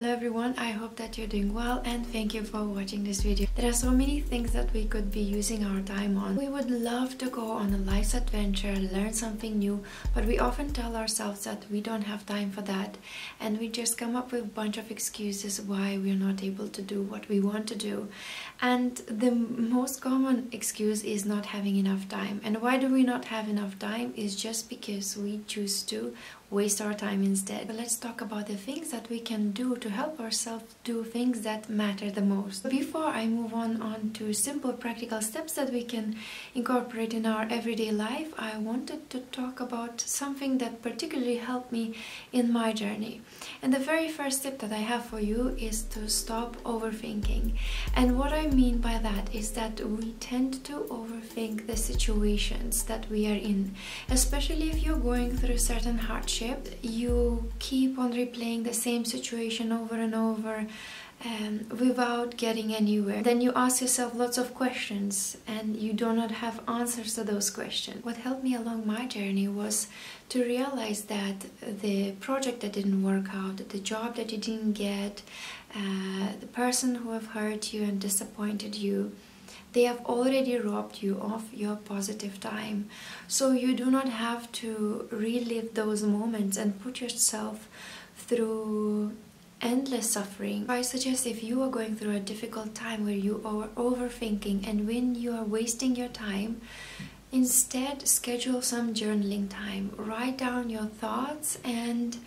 Hello everyone, I hope that you're doing well and thank you for watching this video. There are so many things that we could be using our time on. We would love to go on a life's adventure, learn something new, but we often tell ourselves that we don't have time for that, and we just come up with a bunch of excuses why we're not able to do what we want to do. And the most common excuse is not having enough time. And why do we not have enough time is just because we choose to waste our time instead. But let's talk about the things that we can do to help ourselves do things that matter the most. Before I move on to simple practical steps that we can incorporate in our everyday life, I wanted to talk about something that particularly helped me in my journey. And the very first tip that I have for you is to stop overthinking. And what I mean by that is that we tend to overthink the situations that we are in, especially if you're going through certain hardship. You keep on replaying the same situation over and over without getting anywhere. Then you ask yourself lots of questions and you do not have answers to those questions. What helped me along my journey was to realize that the project that didn't work out, the job that you didn't get, the person who have hurt you and disappointed you, they have already robbed you of your positive time. So you do not have to relive those moments and put yourself through endless suffering. I suggest, if you are going through a difficult time where you are overthinking and when you are wasting your time, instead schedule some journaling time. Write down your thoughts and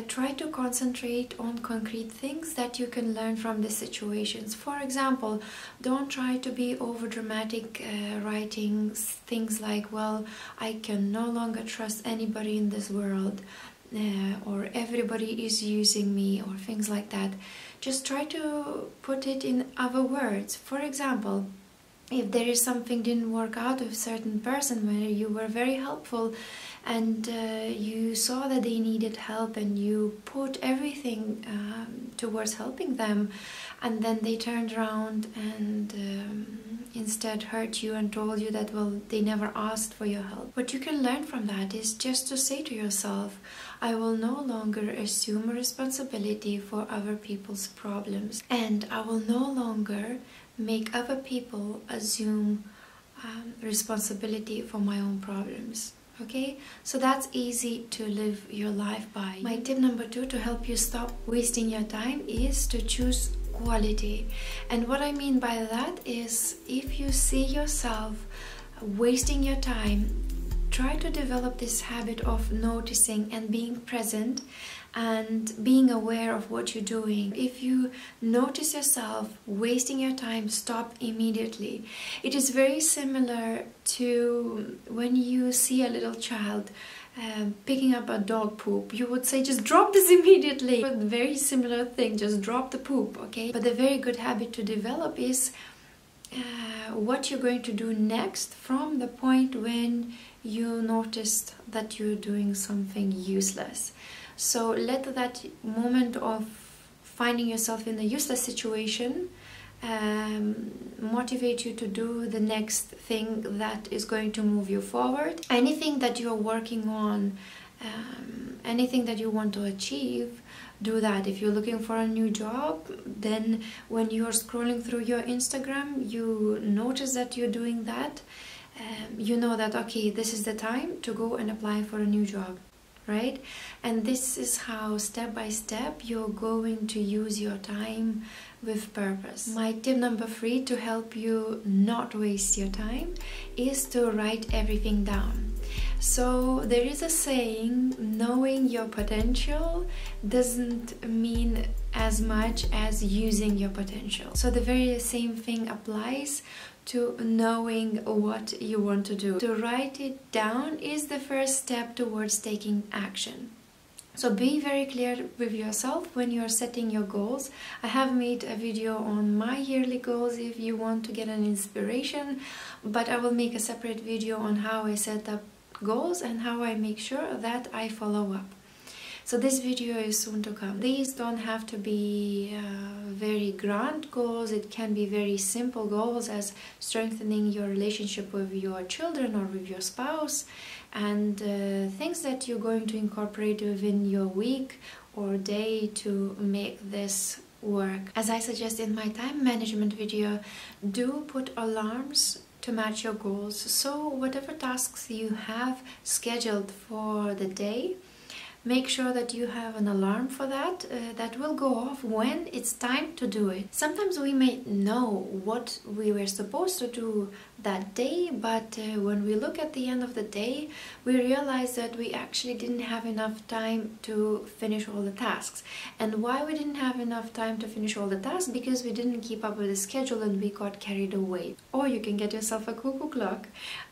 try to concentrate on concrete things that you can learn from the situations. For example, don't try to be over dramatic, writing things like, well, I can no longer trust anybody in this world, or everybody is using me, or things like that. Just try to put it in other words. For example, if there is something didn't work out with a certain person where you were very helpful and you saw that they needed help and you put everything towards helping them, and then they turned around and instead hurt you and told you that, well, they never asked for your help. What you can learn from that is just to say to yourself, I will no longer assume responsibility for other people's problems, and I will no longer make other people assume responsibility for my own problems. Okay, so that's easy to live your life by. My tip number 2 to help you stop wasting your time is to choose quality. And what I mean by that is, if you see yourself wasting your time, try to develop this habit of noticing and being present and being aware of what you're doing. If you notice yourself wasting your time, stop immediately. It is very similar to when you see a little child picking up a dog poop. You would say, just drop this immediately. But very similar thing, just drop the poop, okay? But the very good habit to develop is what you're going to do next from the point when you noticed that you're doing something useless. So let that moment of finding yourself in a useless situation motivate you to do the next thing that is going to move you forward. Anything that you're working on, anything that you want to achieve, do that. If you're looking for a new job, then when you're scrolling through your Instagram, you notice that you're doing that, you know that, okay, this is the time to go and apply for a new job, right? And this is how step by step you're going to use your time with purpose. My tip number 3 to help you not waste your time is to write everything down. So there is a saying, knowing your potential doesn't mean as much as using your potential. So the very same thing applies to knowing what you want to do. To write it down is the first step towards taking action. So be very clear with yourself when you're setting your goals. I have made a video on my yearly goals if you want to get an inspiration, but I will make a separate video on how I set up goals and how I make sure that I follow up. So this video is soon to come. These don't have to be very grand goals. It can be very simple goals, as strengthening your relationship with your children or with your spouse, and things that you're going to incorporate within your week or day to make this work. As I suggest in my time management video, do put alarms to match your goals. So whatever tasks you have scheduled for the day, make sure that you have an alarm for that that will go off when it's time to do it. Sometimes we may know what we were supposed to do that day, but when we look at the end of the day, we realize that we actually didn't have enough time to finish all the tasks. And why we didn't have enough time to finish all the tasks? Because we didn't keep up with the schedule and we got carried away. Or you can get yourself a cuckoo clock.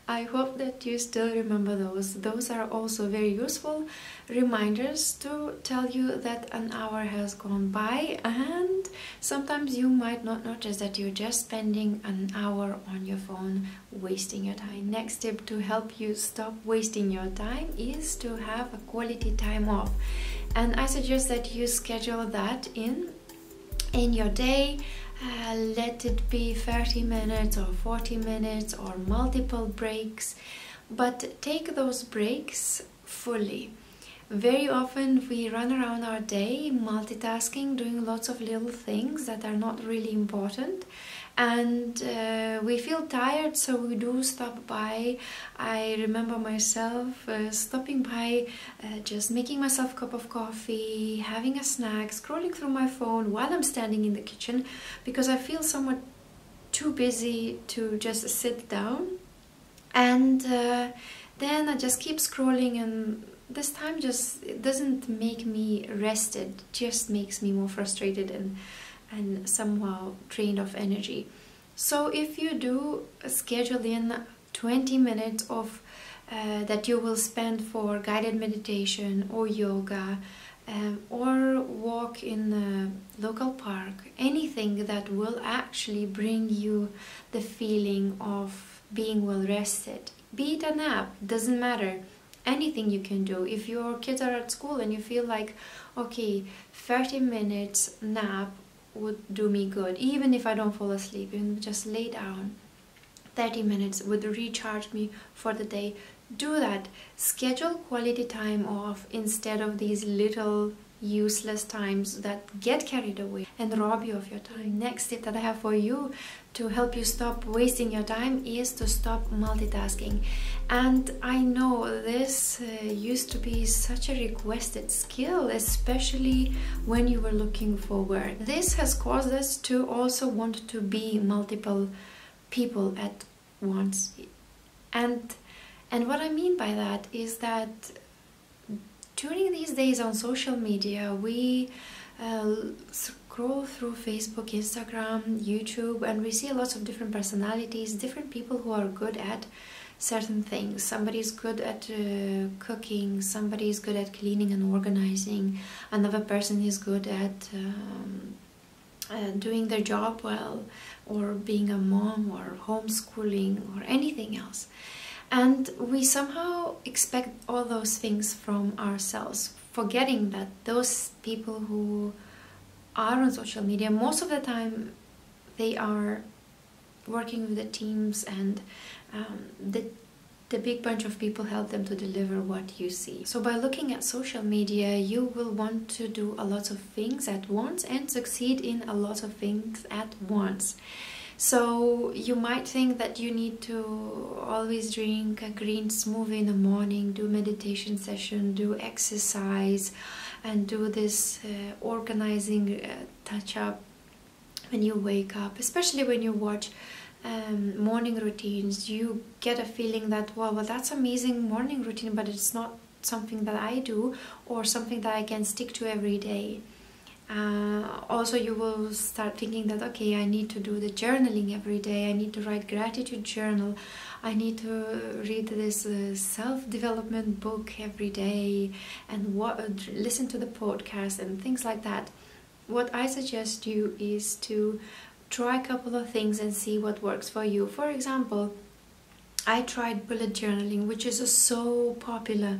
I hope that you still remember those. Those are also very useful reminders to tell you that an hour has gone by, and sometimes you might not notice that you're just spending an hour on your phone wasting your time. Next tip to help you stop wasting your time is to have a quality time off, and I suggest that you schedule that in your day. Let it be 30 minutes or 40 minutes or multiple breaks, but take those breaks fully. Very often we run around our day multitasking, doing lots of little things that are not really important, and we feel tired, so we do stop by. I remember myself stopping by, just making myself a cup of coffee, having a snack, scrolling through my phone while I'm standing in the kitchen, because I feel somewhat too busy to just sit down, and then I just keep scrolling, and this time it doesn't make me rested, just makes me more frustrated and somehow drained of energy. So if you do schedule in 20 minutes of that you will spend for guided meditation or yoga, or walk in the local park, anything that will actually bring you the feeling of being well rested, be it a nap, doesn't matter. Anything you can do. If your kids are at school and you feel like, okay, 30 minutes nap would do me good, even if I don't fall asleep, and just lay down, 30 minutes would recharge me for the day, do that. Schedule quality time off instead of these little useless times that get carried away and rob you of your time. Next tip that I have for you to help you stop wasting your time is to stop multitasking. And I know this used to be such a requested skill, especially when you were looking for work. This has caused us to also want to be multiple people at once. And what I mean by that is that during these days on social media, we scroll through Facebook, Instagram, YouTube, and we see lots of different personalities, different people who are good at certain things. Somebody's good at cooking, somebody's good at cleaning and organizing, another person is good at doing their job well, or being a mom, or homeschooling, or anything else. And we somehow expect all those things from ourselves, forgetting that those people who are on social media, most of the time they are working with the teams, and the big bunch of people help them to deliver what you see. So by looking at social media, you will want to do a lot of things at once and succeed in a lot of things at once. So you might think that you need to always drink a green smoothie in the morning, do meditation session, do exercise, and do this organizing touch-up when you wake up. Especially when you watch morning routines, you get a feeling that, well, that's amazing morning routine, but it's not something that I do or something that I can stick to every day. Also, you will start thinking that, okay, I need to do the journaling every day, I need to write gratitude journal, I need to read this self-development book every day, and listen to the podcast and things like that. What I suggest you is to try a couple of things and see what works for you. For example, I tried bullet journaling, which is so popular.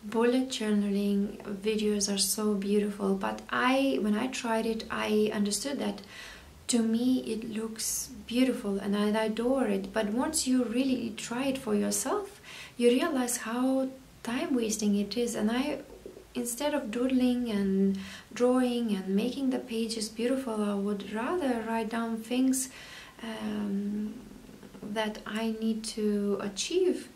Bullet journaling videos are so beautiful, but when I tried it, I understood that to me it looks beautiful and I adore it, but once you really try it for yourself, you realize how time wasting it is. And instead of doodling and drawing and making the pages beautiful, I would rather write down things that I need to achieve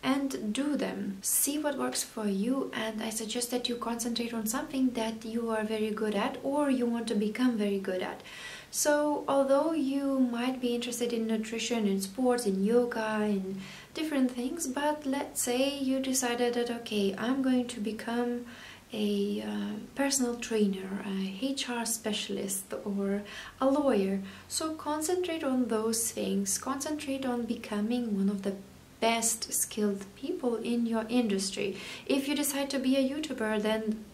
and do them. See what works for you, and I suggest that you concentrate on something that you are very good at or you want to become very good at. So although you might be interested in nutrition, in sports, in yoga, in different things, but let's say you decided that okay, I'm going to become a personal trainer, a HR specialist, or a lawyer. So concentrate on those things. Concentrate on becoming one of the best skilled people in your industry. If you decide to be a YouTuber, then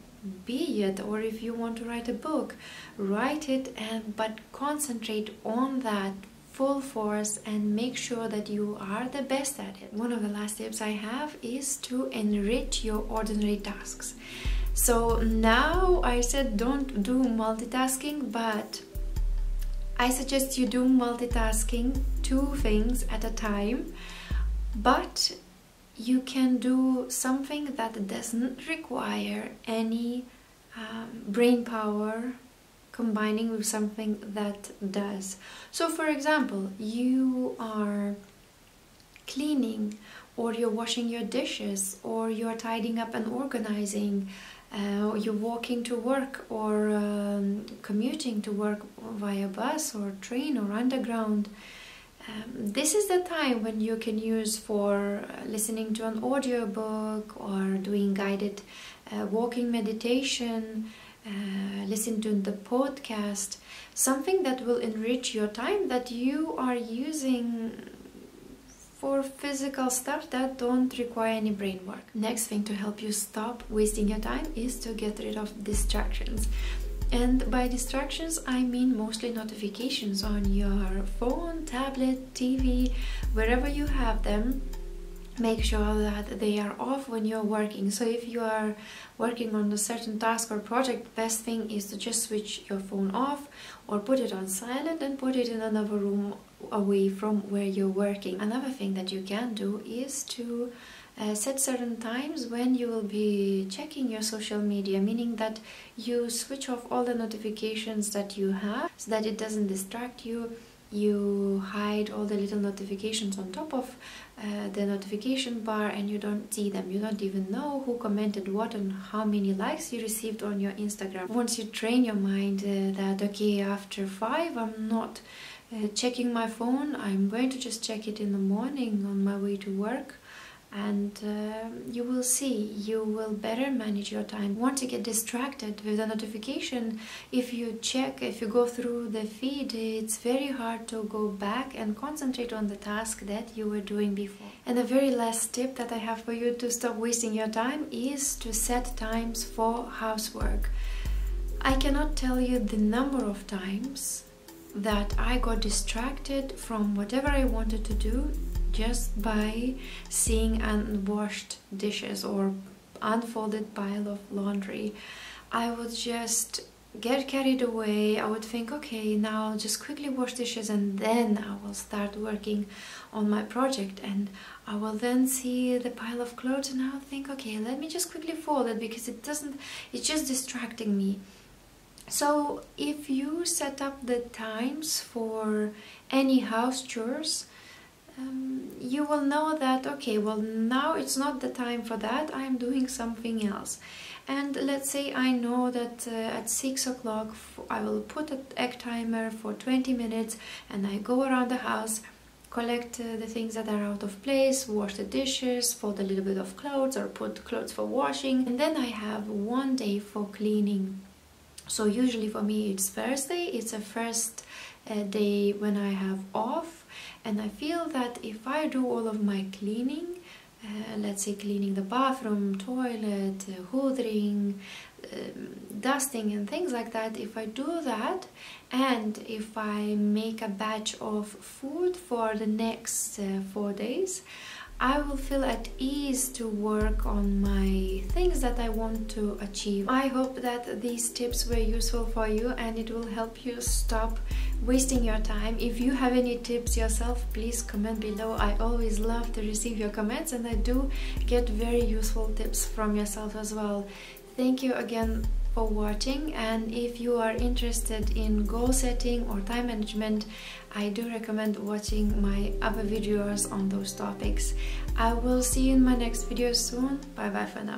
be it. Or if you want to write a book, write it, but concentrate on that full force and make sure that you are the best at it. One of the last tips I have is to enrich your ordinary tasks. So now I said don't do multitasking, but I suggest you do multitasking, 2 things at a time, but you can do something that doesn't require any brain power combining with something that does. So for example, you are cleaning, or you're washing your dishes, or you're tidying up and organizing, or you're walking to work, or commuting to work via bus or train or underground. This is the time when you can use for listening to an audiobook or doing guided walking meditation, listen to the podcast, something that will enrich your time that you are using for physical stuff that don't require any brain work. Next thing to help you stop wasting your time is to get rid of distractions. And by distractions, I mean mostly notifications on your phone, tablet, TV, wherever you have them. Make sure that they are off when you're working. So if you are working on a certain task or project, the best thing is to just switch your phone off or put it on silent and put it in another room away from where you're working. Another thing that you can do is to set certain times when you will be checking your social media, meaning that you switch off all the notifications that you have so that it doesn't distract you. You hide all the little notifications on top of the notification bar and you don't see them. You don't even know who commented what and how many likes you received on your Instagram. Once you train your mind that okay, after 5 I'm not checking my phone, I'm going to just check it in the morning on my way to work, and you will see you will better manage your time. Once you get distracted with a notification, if you go through the feed, it's very hard to go back and concentrate on the task that you were doing before. And the very last tip that I have for you to stop wasting your time is to set times for housework. I cannot tell you the number of times that I got distracted from whatever I wanted to do just by seeing unwashed dishes or unfolded pile of laundry. I would just get carried away. I would think, okay, now I'll just quickly wash dishes and then I will start working on my project, and I will then see the pile of clothes and I'll think, okay, let me just quickly fold it because it's just distracting me. So if you set up the times for any house chores, you will know that okay, well, now it's not the time for that, I'm doing something else. And let's say I know that at 6 o'clock I will put an egg timer for 20 minutes and I go around the house, collect the things that are out of place, wash the dishes, fold a little bit of clothes or put clothes for washing, and then I have 1 day for cleaning. So usually for me it's Thursday, it's the first day when I have off. And I feel that if I do all of my cleaning, let's say cleaning the bathroom, toilet, hoovering, dusting and things like that, if I do that and if I make a batch of food for the next 4 days, I will feel at ease to work on my things that I want to achieve. I hope that these tips were useful for you and it will help you stop wasting your time. If you have any tips yourself, please comment below. I always love to receive your comments, and I do get very useful tips from yourself as well. Thank you again for watching, and if you are interested in goal setting or time management, I do recommend watching my other videos on those topics. I will see you in my next video soon. Bye bye for now.